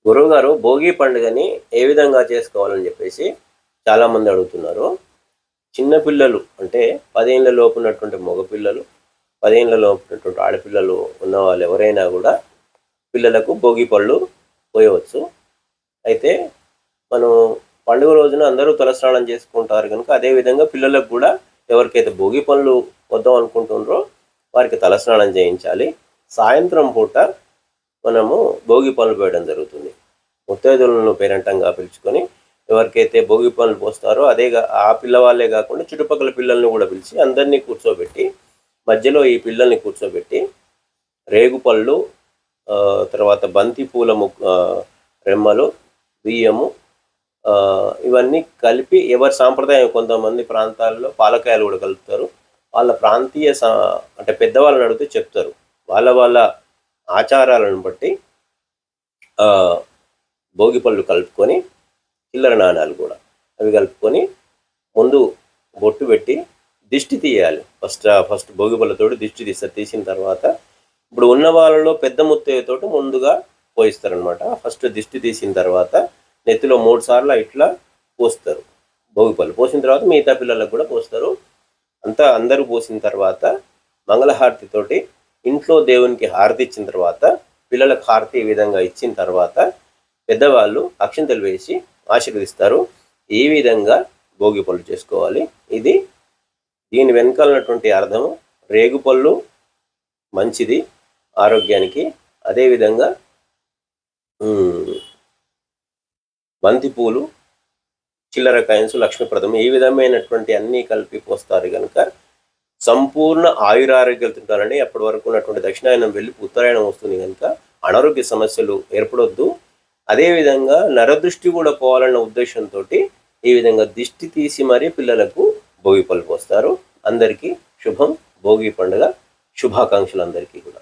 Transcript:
గురువుగారు భోగి పండుగని ఏ విధంగా చేసుకోవాలని చెప్పేసి చాలామంది అడుగుతున్నారు. చిన్నపిల్లలు అంటే 10 ఏళ్ల లోపు ఉన్నటువంటి మగపిల్లలు, 10 ఏళ్ల లోపు ఉన్నటువంటి ఆడపిల్లలు ఉన్న వాళ్ళు ఎవరైనా కూడా పిల్లలకు భోగి పళ్ళు పోయవచ్చు. అయితే మనం పండుగ రోజున అందరూ తలస్నానం చేసుకుంటారు కనుక అదేవిధంగా పిల్లలకు కూడా ఎవరికైతే భోగి పళ్ళు వద్దాం అనుకుంటున్నారో వారికి తలస్నానం చేయించాలి. సాయంత్రం పూట మనము భోగి పనులు పోయడం జరుగుతుంది. ముత్తైదులను పేరంటంగా పిలుచుకొని ఎవరికైతే భోగి పనులు పోస్తారో ఆ పిల్లవాళ్ళే కాకుండా చుట్టుపక్కల పిల్లల్ని కూడా పిలిచి అందరినీ కూర్చోబెట్టి మధ్యలో ఈ పిల్లల్ని కూర్చోబెట్టి రేగుపళ్ళు, తర్వాత బంతి పూల రెమ్మలు, బియ్యము, ఇవన్నీ కలిపి ఎవరి సాంప్రదాయం, కొంతమంది ప్రాంతాల్లో పాలకాయలు కూడా కలుపుతారు. వాళ్ళ ప్రాంతీయ అంటే పెద్దవాళ్ళని అడిగితే చెప్తారు. వాళ్ళ ఆచారాలను బట్టి భోగి పళ్ళు కలుపుకొని చిల్లర నాణాలు కూడా అవి కలుపుకొని ముందు బొట్టు పెట్టి దిష్టి తీయాలి. ఫస్ట్ భోగి పళ్ళతోటి దిష్టి తీస్తారు. తీసిన తర్వాత ఇప్పుడు ఉన్న వాళ్ళలో పెద్ద ముత్తయ్యతోటి ముందుగా పోయిస్తారనమాట. ఫస్ట్ దిష్టి తీసిన తర్వాత నెత్తిలో 3 సార్లు ఇట్లా పోస్తారు భోగి పళ్ళు. పోసిన తర్వాత మిగతా పిల్లలకు కూడా పోస్తారు. అందరూ పోసిన తర్వాత మంగళహారతితోటి ఇంట్లో దేవునికి హారతి ఇచ్చిన తర్వాత పిల్లలకు హారతి ఈ విధంగా ఇచ్చిన తర్వాత పెద్దవాళ్ళు అక్షింతలు వేసి ఆశీర్వదిస్తారు. ఈ విధంగా భోగి పళ్ళు చేసుకోవాలి. దీని వెనకాలన్నటువంటి అర్థము, రేగుపళ్ళు మంచిది ఆరోగ్యానికి, అదేవిధంగా బంతిపూలు, చిల్లర కాయిన్స్ లక్ష్మీప్రదం, ఈ విధమైనటువంటి అన్నీ కలిపి పోస్తారు కనుక సంపూర్ణ ఆయురారోగ్యాలు తింటారని. అప్పటి వరకు ఉన్నటువంటి దక్షిణాయనం వెళ్ళి ఉత్తరాయణం వస్తుంది కనుక అనారోగ్య సమస్యలు ఏర్పడొద్దు. అదేవిధంగా నరదృష్టి కూడా పోవాలన్న ఉద్దేశంతో ఈ విధంగా దిష్టి తీసి మరీ పిల్లలకు భోగి పళ్ళు పోస్తారు. అందరికీ శుభం. భోగి పండుగ శుభాకాంక్షలు అందరికీ కూడా.